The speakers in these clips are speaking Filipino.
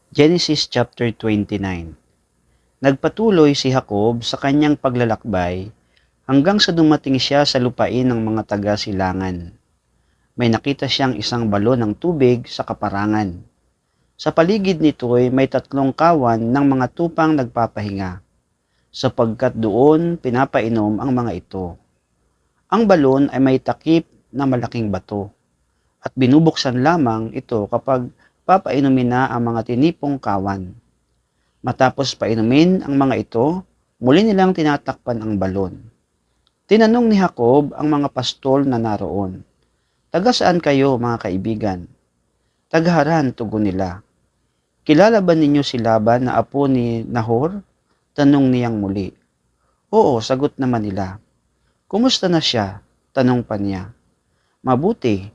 Genesis chapter 29. Nagpatuloy si Jacob sa kanyang paglalakbay hanggang sa dumating siya sa lupain ng mga taga-silangan. May nakita siyang isang balon ng tubig sa kaparangan. Sa paligid nito'y may 3 kawan ng mga tupang nagpapahinga, sapagkat doon pinapainom ang mga ito. Ang balon ay may takip na malaking bato, at binubuksan lamang ito kapag papainumin na ang mga tinipong kawan. Matapos painumin ang mga ito, muli nilang tinatakpan ang balon. Tinanong ni Jacob ang mga pastol na naroon, "Taga saan kayo, mga kaibigan?" "Taga Haran," tugon nila. "Kilala ba ninyo si Laban na apo ni Nahor?" Tanong niyang muli. "Oo," sagot naman nila. "Kumusta na siya?" Tanong pa niya. "Mabuti,"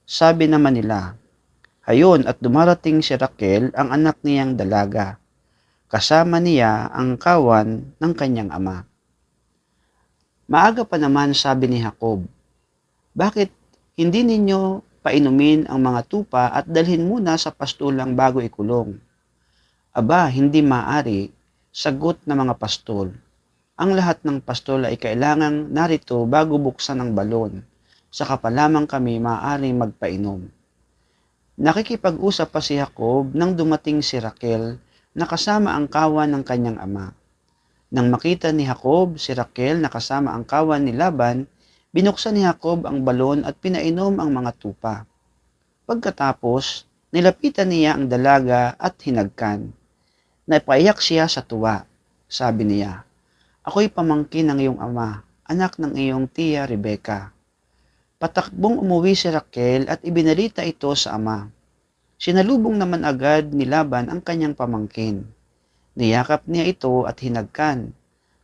sabi naman nila. Hayon at dumarating si Raquel, ang anak niyang dalaga. Kasama niya ang kawan ng kanyang ama. Maaga pa naman, sabi ni Jacob, "Bakit hindi ninyo painumin ang mga tupa at dalhin muna sa pastulang bago ikulong?" "Aba, hindi maaari," sagot ng mga pastol. "Ang lahat ng pastol ay kailangang narito bago buksan ang balon. Saka pa lamang kami maaaring magpainom." Nakikipag-usap pa si Jacob nang dumating si Raquel na kasama ang kawan ng kanyang ama. Nang makita ni Jacob si Raquel na kasama ang kawan ni Laban, binuksan ni Jacob ang balon at pinainom ang mga tupa. Pagkatapos, nilapitan niya ang dalaga at hinagkan. Napaiyak siya sa tuwa. Sabi niya, "Ako'y pamangkin ng iyong ama, anak ng iyong tiya Rebecca." Patakbong umuwi si Raquel at ibinalita ito sa ama. Sinalubong naman agad ni Laban ang kanyang pamangkin. Niyakap niya ito at hinagkan,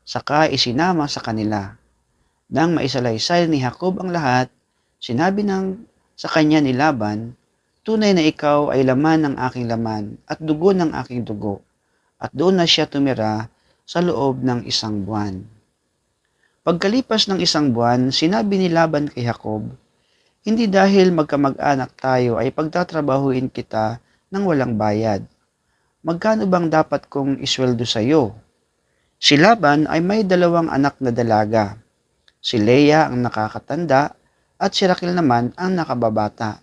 saka isinama sa kanila. Nang maisalaysay ni Jacob ang lahat, sinabi sa kanya ni Laban, "Tunay na ikaw ay laman ng aking laman at dugo ng aking dugo." At doon na siya tumira sa loob ng 1 buwan. Pagkalipas ng 1 buwan, sinabi ni Laban kay Jacob, "Hindi dahil magkamag-anak tayo ay pagtatrabahuin kita ng walang bayad. Magkano bang dapat kong isweldo sa iyo?" Si Laban ay may 2 anak na dalaga. Si Leah ang nakakatanda at si Raquel naman ang nakababata.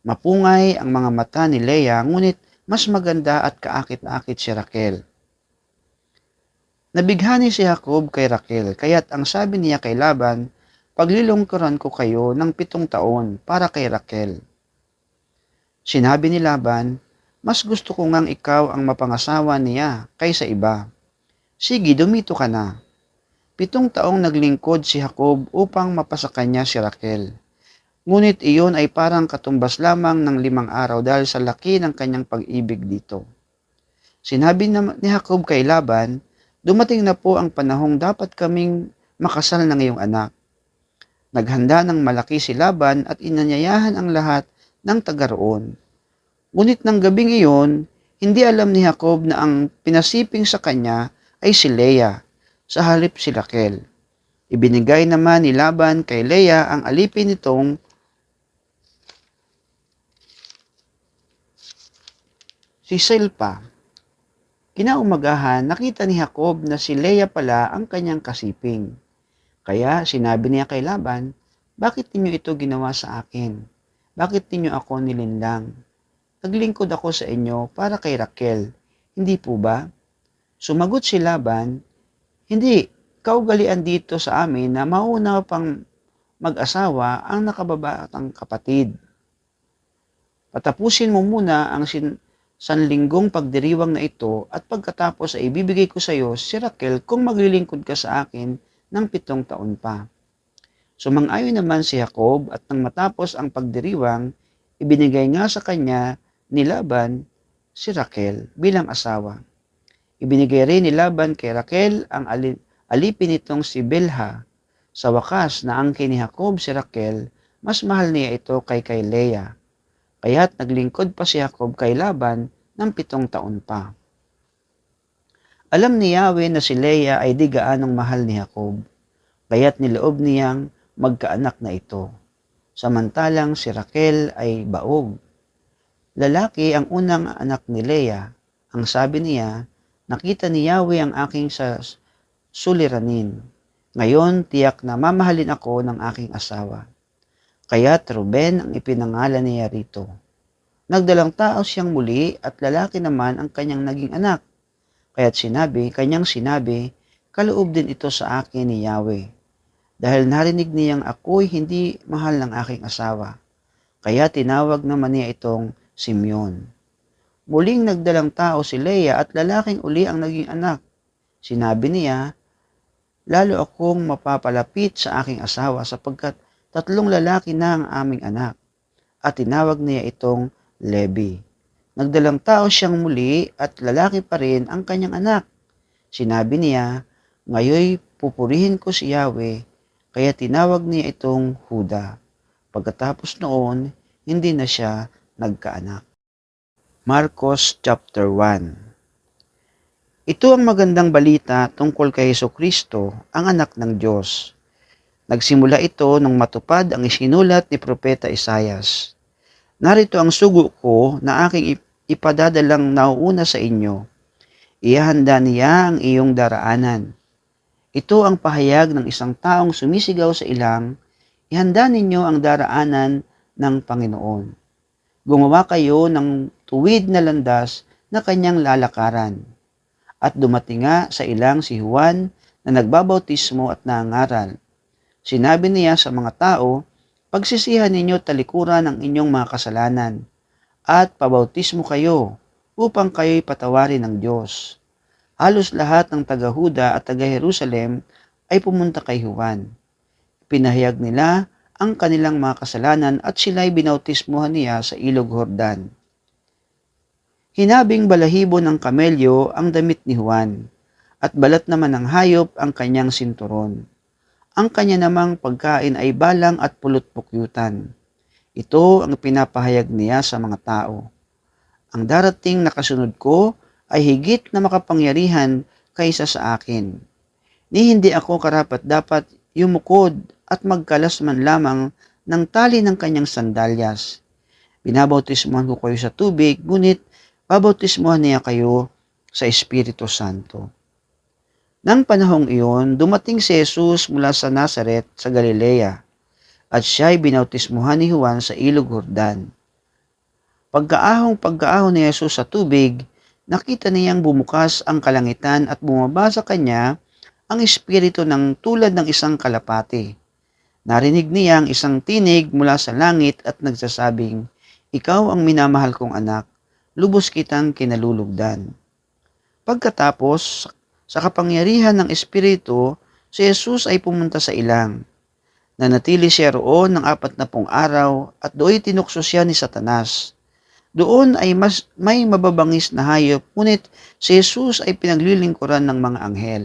Mapungay ang mga mata ni Leah, ngunit mas maganda at kaakit-akit si Raquel. Nabighani si Jacob kay Raquel, kaya't ang sabi niya kay Laban, "Paglilingkuran ko kayo ng 7 taon para kay Raquel." Sinabi ni Laban, "Mas gusto ko ngang ikaw ang mapangasawa niya kaysa iba. Sige, dumito ka na." 7 taong naglingkod si Jacob upang mapasa kanya si Raquel. Ngunit iyon ay parang katumbas lamang ng 5 araw dahil sa laki ng kanyang pag-ibig dito. Sinabi ni Jacob kay Laban, "Dumating na po ang panahong dapat kaming makasal ng iyong anak." Naghanda ng malaki si Laban at inanyayahan ang lahat ng taga roon. Ngunit ng gabing iyon, hindi alam ni Jacob na ang pinasiping sa kanya ay si Leah, sa halip si Raquel. Ibinigay naman ni Laban kay Leah ang alipin nitong si Silpa. Kinaumagahan, nakita ni Jacob na si Leah pala ang kanyang kasiping. Kaya sinabi niya kay Laban, "Bakit ninyo ito ginawa sa akin? Bakit ninyo ako nilinlang? Naglingkod ako sa inyo para kay Raquel, hindi po ba?" Sumagot si Laban, "Hindi, kaugalian dito sa amin na mauna pang mag-asawa ang nakababatang kapatid. Patapusin mo muna ang sanlinggong pagdiriwang na ito at pagkatapos ay ibibigay ko sa iyo si Raquel kung maglilingkod ka sa akin ng 7 taon pa." Sumang-ayon naman si Jacob at nang matapos ang pagdiriwang, ibinigay nga sa kanya ni Laban si Raquel bilang asawa. Ibinigay rin ni Laban kay Raquel ang alipin nitong si Bilha. Sa wakas, naangkin ni Jacob si Raquel, mas mahal niya ito kay Leah. Kaya't naglingkod pa si Jacob kay Laban ng 7 taon pa. Alam ni Yahweh na si Leah ay di gaanong mahal ni Jacob, kaya't niloob niyang magkaanak na ito. Samantalang si Raquel ay baog. Lalaki ang unang anak ni Leah. Ang sabi niya, nakita ni Yahweh ang aking suliranin. Ngayon, tiyak na mamahalin ako ng aking asawa. Kaya't Ruben ang ipinangalan niya rito. Nagdalang tao siyang muli at lalaki naman ang kanyang naging anak. Kaya't kanyang sinabi, kaloob din ito sa akin ni Yahweh. Dahil narinig niyang ako'y hindi mahal ng aking asawa. Kaya tinawag naman niya itong Simeon. Muling nagdalang tao si Leah at lalaking uli ang naging anak. Sinabi niya, lalo akong mapapalapit sa aking asawa sapagkat 3 lalaki na ang aming anak. At tinawag niya itong Levi. Nagdalang tao siyang muli at lalaki pa rin ang kanyang anak. Sinabi niya, ngayoy pupurihin ko si Yahweh, kaya tinawag niya itong Huda. Pagkatapos noon, hindi na siya nagkaanak. Marcos chapter 1. Ito ang magandang balita tungkol kay Hesukristo, ang anak ng Diyos. Nagsimula ito nung matupad ang isinulat ni Propeta Isaias. Narito ang sugo ko na aking ipadadalang nauuna sa inyo. Ihanda niya ang iyong daraanan. Ito ang pahayag ng isang taong sumisigaw sa ilang, ihanda ninyo ang daraanan ng Panginoon. Gumawa kayo ng tuwid na landas na kanyang lalakaran. At dumating nga sa ilang si Juan na nagbabautismo at nangaral. Sinabi niya sa mga tao, pagsisihan ninyo talikuran ang inyong mga kasalanan at pabautismo kayo upang kayo'y patawarin ng Diyos. Halos lahat ng taga-Huda at taga-Jerusalem ay pumunta kay Juan. Pinahayag nila ang kanilang mga kasalanan at sila'y binautismuhan niya sa ilog Jordan. Hinabing balahibo ng kamelyo ang damit ni Juan, at balat naman ng hayop ang kanyang sinturon. Ang kanya namang pagkain ay balang at pulot-pukyutan. Ito ang pinapahayag niya sa mga tao. Ang darating na kasunod ko ay higit na makapangyarihan kaysa sa akin. Ni hindi ako karapat-dapat yumukod at magkalas man lamang ng tali ng kanyang sandalyas. Binabautismuhan ko kayo sa tubig, ngunit babautismuhan niya kayo sa Espiritu Santo. Nang panahong iyon, dumating si Jesus mula sa Nazaret sa Galilea, at siya'y binautismuhan ni Juan sa ilog Jordan. Pagkaahong ni Jesus sa tubig, nakita niyang bumukas ang kalangitan at bumaba sa kanya ang Espiritu ng tulad ng isang kalapati. Narinig niya ang isang tinig mula sa langit at nagsasabing, ikaw ang minamahal kong anak, lubos kitang kinalulugdan. Pagkatapos, sa kapangyarihan ng Espiritu, si Jesus ay pumunta sa ilang. Nanatili siya roon ng 40 araw at doon tinukso siya ni Satanas. Doon ay may mababangis na hayop, ngunit si Jesus ay pinaglilingkuran ng mga anghel.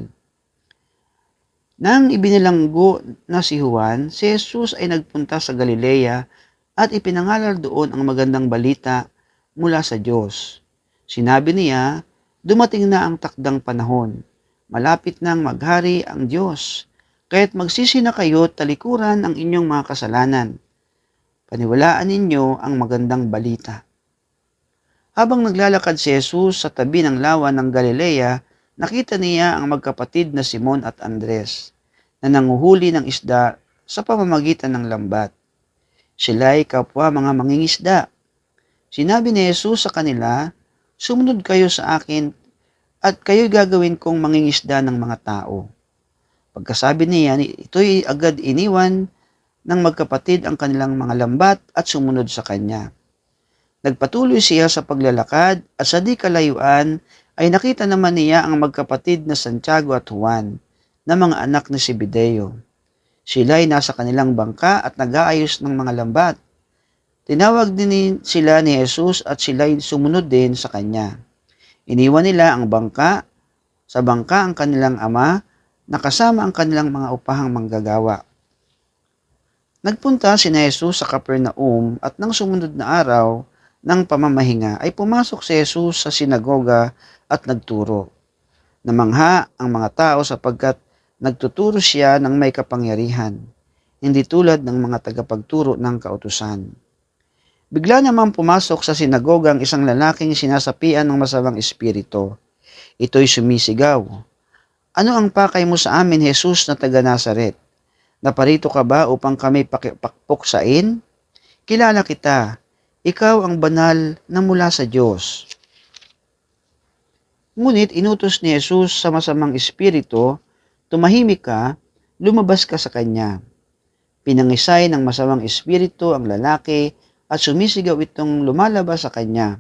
Nang ibinilanggo na si Juan, si Jesus ay nagpunta sa Galilea at ipinangaral doon ang magandang balita mula sa Diyos. Sinabi niya, dumating na ang takdang panahon. Malapit nang maghari ang Diyos. Kaya't magsisi na kayo talikuran ang inyong mga kasalanan. Paniwalaan ninyo ang magandang balita. Habang naglalakad si Jesus sa tabi ng lawa ng Galilea, nakita niya ang magkapatid na Simon at Andres na nanguhuli ng isda sa pamamagitan ng lambat. Sila'y kapwa mga mangingisda. Sinabi ni Jesus sa kanila, sumunod kayo sa akin at kayo'y gagawin kong mangingisda ng mga tao. Pagkasabi niya, ito'y agad iniwan ng magkapatid ang kanilang mga lambat at sumunod sa kanya. Nagpatuloy siya sa paglalakad at sa di kalayuan ay nakita naman niya ang magkapatid na Santiago at Juan na mga anak ni Zebedeo. Sila'y nasa kanilang bangka at nag-aayos ng mga lambat. Tinawag din sila ni Jesus at sila'y sumunod din sa kanya. Iniwan nila ang bangka, sa bangka ang kanilang ama, nakasama ang kanilang mga upahang manggagawa. Nagpunta si Jesus sa Capernaum at nang sumunod na araw ng pamamahinga ay pumasok si Jesus sa sinagoga at nagturo. Namangha ang mga tao sapagkat nagtuturo siya ng may kapangyarihan, hindi tulad ng mga tagapagturo ng kautusan. Bigla namang pumasok sa sinagoga ang isang lalaking sinasapian ng masamang espiritu. Ito'y sumisigaw, "Ano ang pakay mo sa amin, Jesus na taga Nazaret? Naparito ka ba upang kami pakpuksain? Kilala kita. Ikaw ang banal na mula sa Diyos." Ngunit inutos ni Jesus sa masamang espiritu, "Tumahimik ka, lumabas ka sa kanya." Pinangisay ng masamang espiritu ang lalaki at sumisigaw itong lumalabas sa kanya.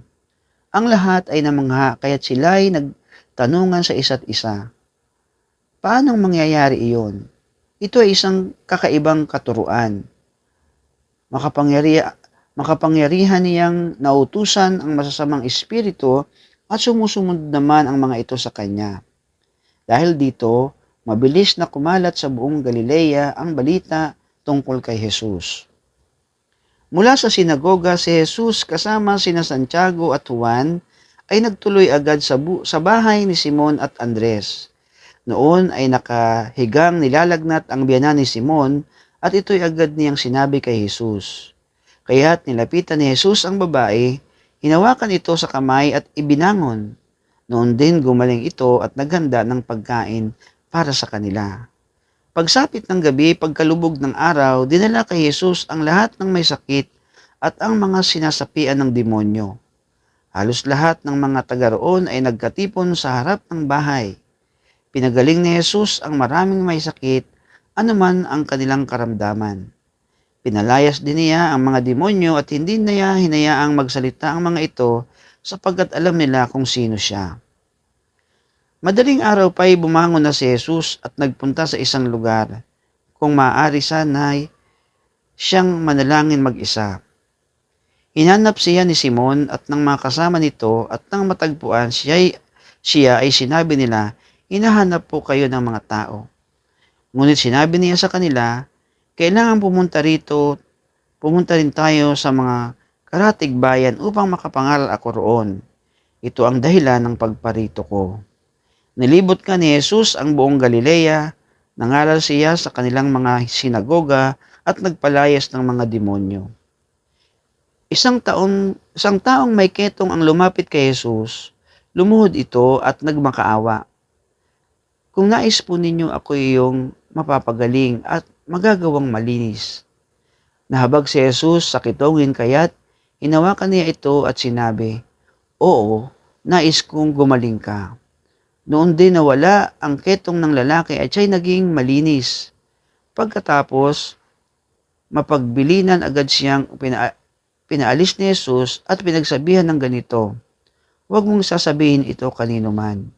Ang lahat ay namangha kaya't sila'y nagtanungan sa isa't isa. Paanong mangyayari iyon? Ito ay isang kakaibang katuruan. Makapangyarihan niyang nautusan ang masasamang espiritu at sumusunod naman ang mga ito sa kanya. Dahil dito, mabilis na kumalat sa buong Galilea ang balita tungkol kay Jesus. Mula sa sinagoga, si Jesus kasama sina Santiago at Juan ay nagtuloy agad sa bahay ni Simon at Andres. Noon ay nakahigang nilalagnat ang biyanan ni Simon at ito'y agad niyang sinabi kay Jesus. Kaya't nilapitan ni Jesus ang babae, hinawakan ito sa kamay at ibinangon. Noon din gumaling ito at naghanda ng pagkain para sa kanila. Pagsapit ng gabi, pagkalubog ng araw, dinala kay Jesus ang lahat ng may sakit at ang mga sinasapian ng demonyo. Halos lahat ng mga taga roon ay nagkatipon sa harap ng bahay. Pinagaling ni Jesus ang maraming may sakit, anuman ang kanilang karamdaman. Pinalayas din niya ang mga demonyo at hindi niya hinayaang magsalita ang mga ito sapagkat alam nila kung sino siya. Madaling araw pa'y bumangon na si Jesus at nagpunta sa isang lugar. Kung maaari sana'y siyang manalangin mag-isa. Hinanap siya ni Simon at ng mga kasama nito at nang matagpuan siya ay sinabi nila, "Hinahanap po kayo ng mga tao." Ngunit sinabi niya sa kanila, "Kailangan pumunta rin tayo sa mga karatig bayan upang makapangaral ako roon. Ito ang dahilan ng pagparito ko." Nilibot ka ni Jesus ang buong Galilea, nangaral siya sa kanilang mga sinagoga at nagpalayas ng mga demonyo. Isang taong may ketong ang lumapit kay Jesus, lumuhod ito at nagmakaawa. "Kung nais po ninyo ako iyong mapapagaling at magagawang malinis." Nahabag si Jesus sa kitongin kaya't hinawakan niya ito at sinabi, "Oo, nais kong gumaling ka." Noon din nawala ang ketong ng lalaki at siya'y naging malinis. Pagkatapos, mapagbilinan agad siyang pinaalis ni Jesus at pinagsabihan ng ganito, "Huwag mong sasabihin ito kanino man.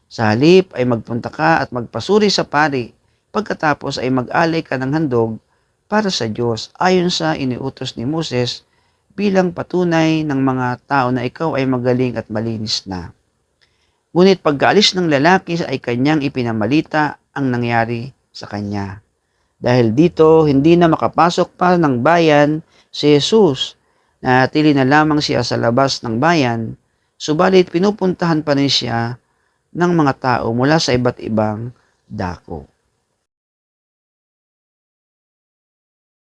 Sa halip ay magpunta ka at magpasuri sa pari, pagkatapos ay mag-alay ka ng handog para sa Diyos ayon sa iniutos ni Moses bilang patunay ng mga tao na ikaw ay magaling at malinis na." Ngunit pagkaalis ng lalaki ay kanyang ipinamalita ang nangyari sa kanya. Dahil dito, hindi na makapasok pa ng bayan si Jesus. Nanatili na lamang siya sa labas ng bayan, subalit pinupuntahan pa rin siya ng mga tao mula sa iba't ibang dako.